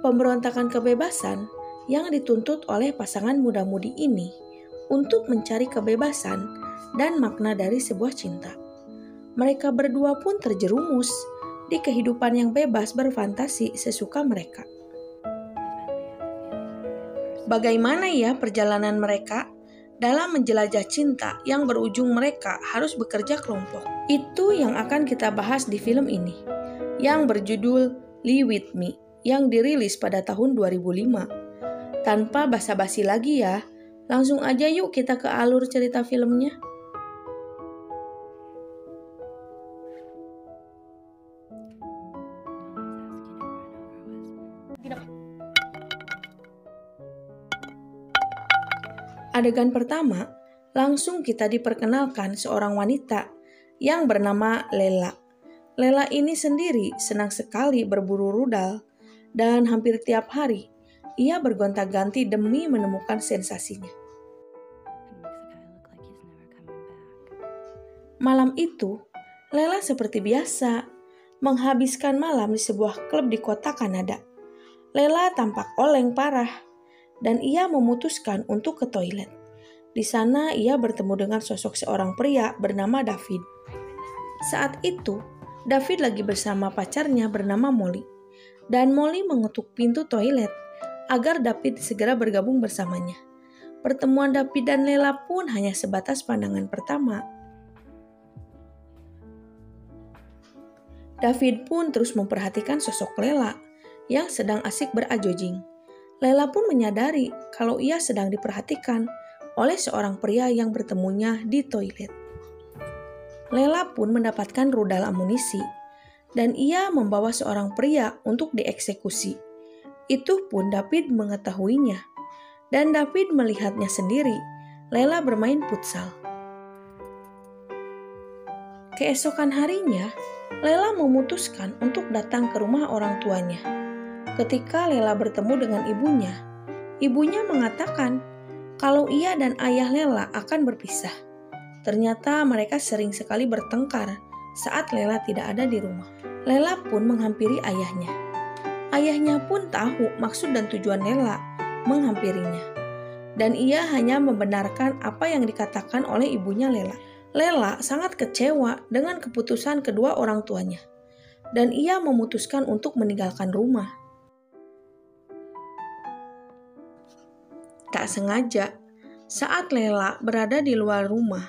Pemberontakan kebebasan yang dituntut oleh pasangan muda-mudi ini untuk mencari kebebasan dan makna dari sebuah cinta. Mereka berdua pun terjerumus di kehidupan yang bebas berfantasi sesuka mereka. Bagaimana ya perjalanan mereka dalam menjelajah cinta yang berujung mereka harus bekerja kelompok? Itu yang akan kita bahas di film ini, yang berjudul Lie With Me, yang dirilis pada tahun 2005. Tanpa basa-basi lagi ya, langsung aja yuk kita ke alur cerita filmnya. Adegan pertama, langsung kita diperkenalkan seorang wanita yang bernama Lela. Lela ini sendiri senang sekali berburu rudal dan hampir tiap hari ia bergonta-ganti demi menemukan sensasinya. Malam itu, Lela seperti biasa menghabiskan malam di sebuah klub di kota Kanada. Lela tampak oleng parah dan ia memutuskan untuk ke toilet. Di sana ia bertemu dengan sosok seorang pria bernama David. Saat itu, David lagi bersama pacarnya bernama Molly. Dan Molly mengetuk pintu toilet agar David segera bergabung bersamanya. Pertemuan David dan Lela pun hanya sebatas pandangan pertama. David pun terus memperhatikan sosok Lela yang sedang asik berajojing. Lela pun menyadari kalau ia sedang diperhatikan oleh seorang pria yang bertemunya di toilet. Lela pun mendapatkan rudal amunisi dan ia membawa seorang pria untuk dieksekusi. Itu pun David mengetahuinya dan David melihatnya sendiri. Lela bermain futsal. Keesokan harinya, Lela memutuskan untuk datang ke rumah orang tuanya. Ketika Lela bertemu dengan ibunya, ibunya mengatakan kalau ia dan ayah Lela akan berpisah. Ternyata mereka sering sekali bertengkar saat Lela tidak ada di rumah. Lela pun menghampiri ayahnya. Ayahnya pun tahu maksud dan tujuan Lela menghampirinya. Dan ia hanya membenarkan apa yang dikatakan oleh ibunya Lela. Lela sangat kecewa dengan keputusan kedua orang tuanya. Dan ia memutuskan untuk meninggalkan rumah. Tak sengaja, saat Lela berada di luar rumah,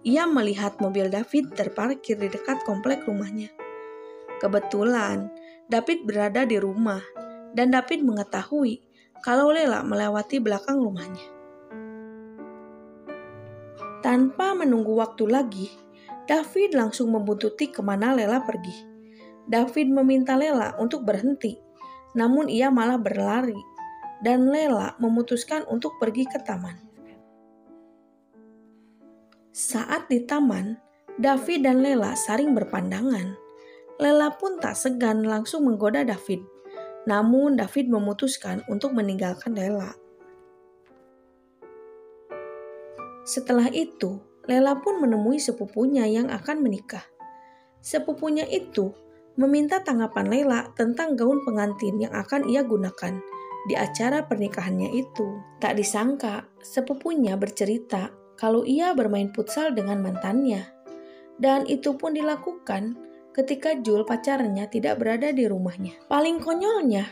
ia melihat mobil David terparkir di dekat komplek rumahnya. Kebetulan, David berada di rumah dan David mengetahui kalau Lela melewati belakang rumahnya. Tanpa menunggu waktu lagi, David langsung membuntuti kemana Lela pergi. David meminta Lela untuk berhenti, namun ia malah berlari. Dan Lela memutuskan untuk pergi ke taman. Saat di taman, David dan Lela saling berpandangan. Lela pun tak segan langsung menggoda David. Namun David memutuskan untuk meninggalkan Lela. Setelah itu, Lela pun menemui sepupunya yang akan menikah. Sepupunya itu meminta tanggapan Lela tentang gaun pengantin yang akan ia gunakan di acara pernikahannya itu. Tak disangka, sepupunya bercerita kalau ia bermain futsal dengan mantannya. Dan itu pun dilakukan ketika Jul pacarnya tidak berada di rumahnya. Paling konyolnya,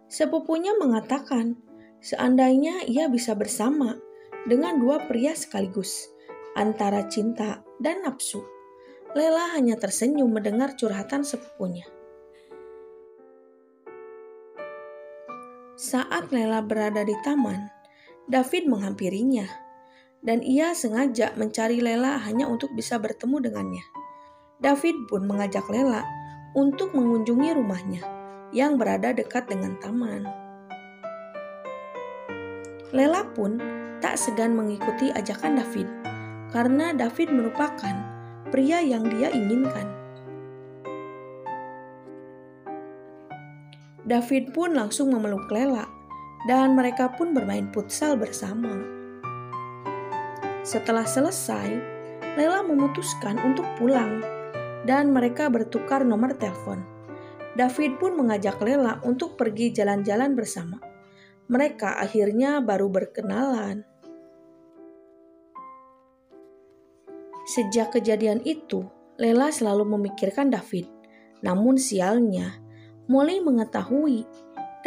sepupunya mengatakan seandainya ia bisa bersama dengan dua pria sekaligus, antara cinta dan nafsu. Lela hanya tersenyum mendengar curhatan sepupunya. Saat Lela berada di taman, David menghampirinya, dan ia sengaja mencari Lela hanya untuk bisa bertemu dengannya. David pun mengajak Lela untuk mengunjungi rumahnya yang berada dekat dengan taman. Lela pun tak segan mengikuti ajakan David, karena David merupakan pria yang dia inginkan. David pun langsung memeluk Lela dan mereka pun bermain futsal bersama. Setelah selesai, Lela memutuskan untuk pulang dan mereka bertukar nomor telepon. David pun mengajak Lela untuk pergi jalan-jalan bersama. Mereka akhirnya baru berkenalan. Sejak kejadian itu, Lela selalu memikirkan David. Namun sialnya, Molly mengetahui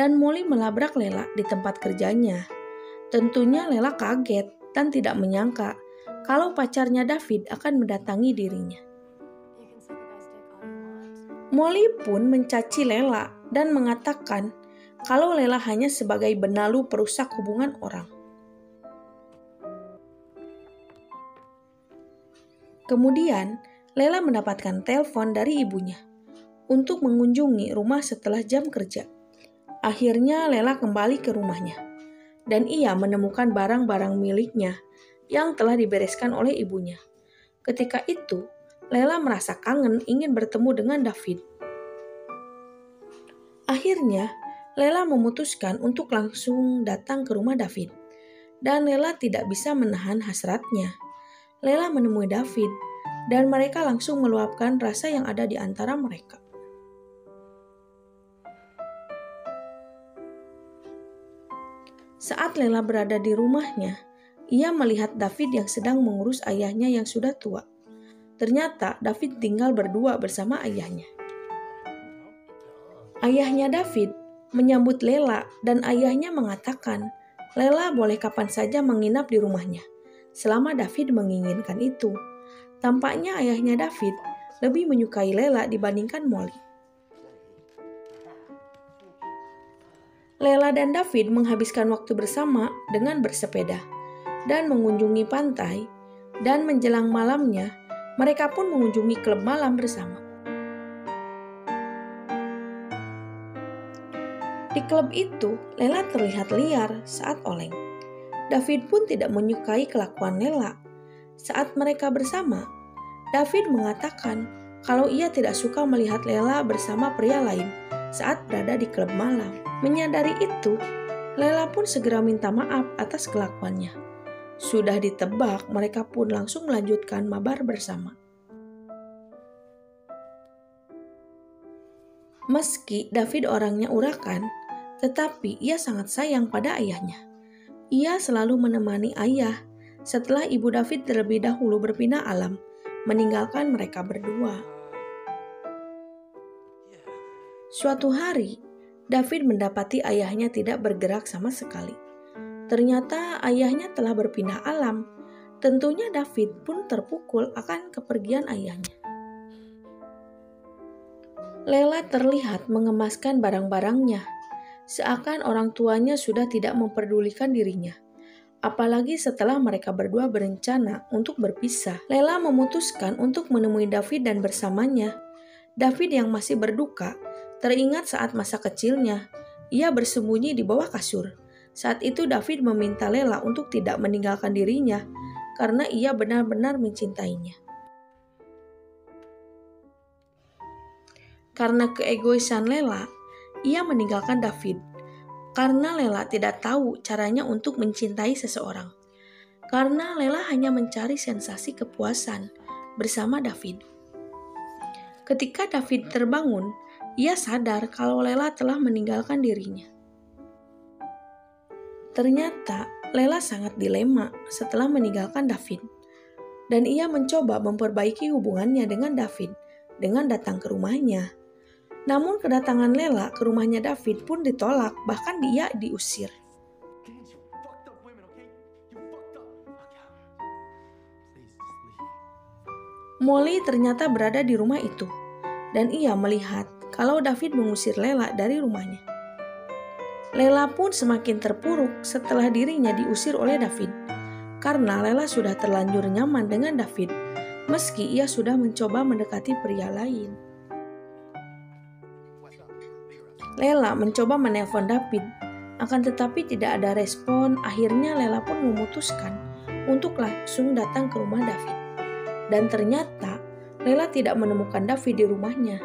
dan Molly melabrak Lela di tempat kerjanya. Tentunya Lela kaget dan tidak menyangka kalau pacarnya David akan mendatangi dirinya. Molly pun mencaci Lela dan mengatakan kalau Lela hanya sebagai benalu perusak hubungan orang. Kemudian, Lela mendapatkan telepon dari ibunya untuk mengunjungi rumah setelah jam kerja. Akhirnya Lela kembali ke rumahnya dan ia menemukan barang-barang miliknya yang telah dibereskan oleh ibunya. Ketika itu, Lela merasa kangen ingin bertemu dengan David. Akhirnya, Lela memutuskan untuk langsung datang ke rumah David. Dan Lela tidak bisa menahan hasratnya. Lela menemui David dan mereka langsung meluapkan rasa yang ada di antara mereka. Saat Lela berada di rumahnya, ia melihat David yang sedang mengurus ayahnya yang sudah tua. Ternyata David tinggal berdua bersama ayahnya. Ayahnya David menyambut Lela dan ayahnya mengatakan, Lela boleh kapan saja menginap di rumahnya, selama David menginginkan itu. Tampaknya ayahnya David lebih menyukai Lela dibandingkan Molly. Lela dan David menghabiskan waktu bersama dengan bersepeda dan mengunjungi pantai, dan menjelang malamnya, mereka pun mengunjungi klub malam bersama. Di klub itu, Lela terlihat liar saat oleng. David pun tidak menyukai kelakuan Lela. Saat mereka bersama, David mengatakan kalau ia tidak suka melihat Lela bersama pria lain saat berada di klub malam. Menyadari itu, Lela pun segera minta maaf atas kelakuannya. Sudah ditebak, mereka pun langsung melanjutkan mabar bersama. Meski David orangnya urakan, tetapi ia sangat sayang pada ayahnya. Ia selalu menemani ayah setelah ibu David terlebih dahulu berpindah alam, meninggalkan mereka berdua. Suatu hari, David mendapati ayahnya tidak bergerak sama sekali. Ternyata ayahnya telah berpindah alam. Tentunya David pun terpukul akan kepergian ayahnya. Lela terlihat mengemaskan barang-barangnya, seakan orang tuanya sudah tidak memperdulikan dirinya. Apalagi setelah mereka berdua berencana untuk berpisah. Lela memutuskan untuk menemui David dan bersamanya. David yang masih berduka teringat saat masa kecilnya, ia bersembunyi di bawah kasur. Saat itu David meminta Lela untuk tidak meninggalkan dirinya karena ia benar-benar mencintainya. Karena keegoisan Lela, ia meninggalkan David. Karena Lela tidak tahu caranya untuk mencintai seseorang. Karena Lela hanya mencari sensasi kepuasan bersama David. Ketika David terbangun, ia sadar kalau Lela telah meninggalkan dirinya. Ternyata Lela sangat dilema setelah meninggalkan David. Dan ia mencoba memperbaiki hubungannya dengan David dengan datang ke rumahnya. Namun kedatangan Lela ke rumahnya David pun ditolak, bahkan dia diusir. Molly ternyata berada di rumah itu, dan ia melihat kalau David mengusir Lela dari rumahnya. Lela pun semakin terpuruk setelah dirinya diusir oleh David, karena Lela sudah terlanjur nyaman dengan David, meski ia sudah mencoba mendekati pria lain. Lela mencoba menelpon David, akan tetapi tidak ada respon. Akhirnya Lela pun memutuskan untuk langsung datang ke rumah David. Dan ternyata Lela tidak menemukan David di rumahnya.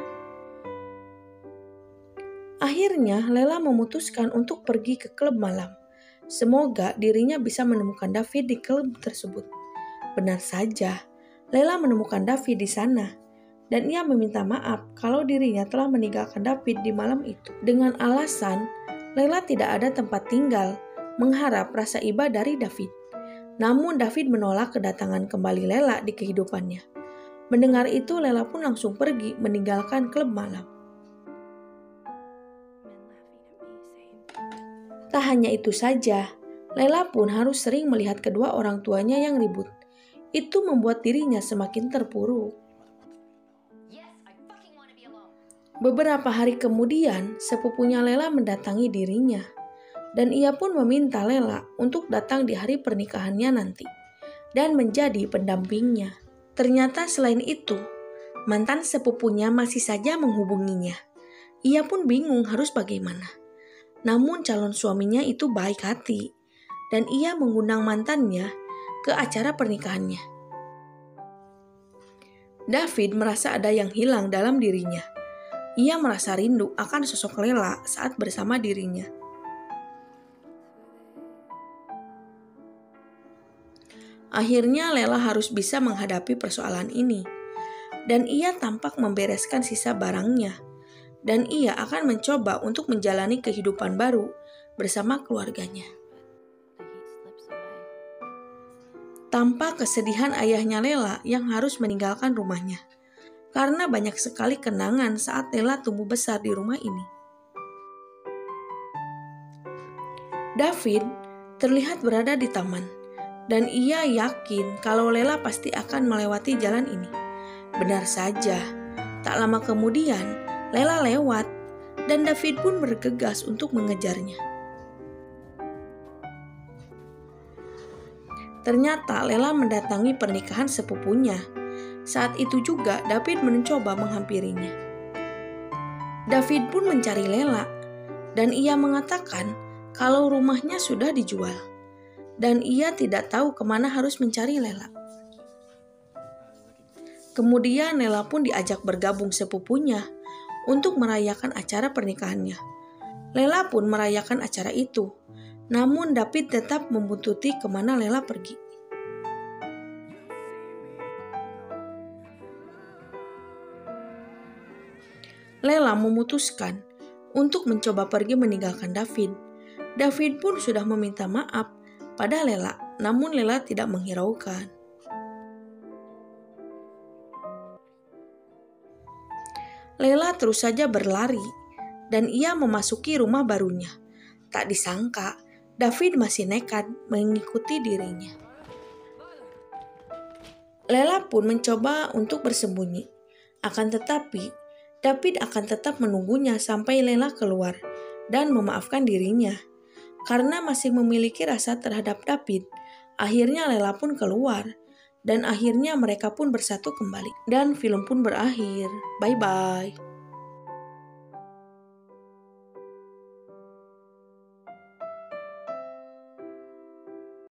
Akhirnya Lela memutuskan untuk pergi ke klub malam. Semoga dirinya bisa menemukan David di klub tersebut. Benar saja, Lela menemukan David di sana. dan ia meminta maaf kalau dirinya telah meninggalkan David di malam itu. Dengan alasan, Lela tidak ada tempat tinggal, mengharap rasa iba dari David. Namun David menolak kedatangan kembali Lela di kehidupannya. Mendengar itu, Lela pun langsung pergi meninggalkan klub malam. Tak hanya itu saja, Lela pun harus sering melihat kedua orang tuanya yang ribut. Itu membuat dirinya semakin terpuruk. Beberapa hari kemudian, sepupunya Lela mendatangi dirinya, dan ia pun meminta Lela untuk datang di hari pernikahannya nanti, dan menjadi pendampingnya. Ternyata selain itu, mantan sepupunya masih saja menghubunginya. Ia pun bingung harus bagaimana. Namun calon suaminya itu baik hati, dan ia mengundang mantannya ke acara pernikahannya. David merasa ada yang hilang dalam dirinya. Ia merasa rindu akan sosok Lela saat bersama dirinya. Akhirnya Lela harus bisa menghadapi persoalan ini, dan ia tampak membereskan sisa barangnya, dan ia akan mencoba untuk menjalani kehidupan baru bersama keluarganya. Tampak kesedihan ayahnya Lela yang harus meninggalkan rumahnya, karena banyak sekali kenangan saat Lela tumbuh besar di rumah ini. David terlihat berada di taman, dan ia yakin kalau Lela pasti akan melewati jalan ini. Benar saja, tak lama kemudian Lela lewat, dan David pun bergegas untuk mengejarnya. Ternyata Lela mendatangi pernikahan sepupunya. Saat itu juga David mencoba menghampirinya. David pun mencari Lela, dan ia mengatakan kalau rumahnya sudah dijual, dan ia tidak tahu kemana harus mencari Lela. Kemudian Lela pun diajak bergabung sepupunya untuk merayakan acara pernikahannya. Lela pun merayakan acara itu, namun David tetap membuntuti kemana Lela pergi. Lela memutuskan untuk mencoba pergi meninggalkan David. David pun sudah meminta maaf pada Lela, namun Lela tidak menghiraukan. Lela terus saja berlari, dan ia memasuki rumah barunya. Tak disangka, David masih nekat mengikuti dirinya. Lela pun mencoba untuk bersembunyi, akan tetapi David akan tetap menunggunya sampai Lela keluar dan memaafkan dirinya. Karena masih memiliki rasa terhadap David, akhirnya Lela pun keluar, dan akhirnya mereka pun bersatu kembali. Dan film pun berakhir. Bye-bye.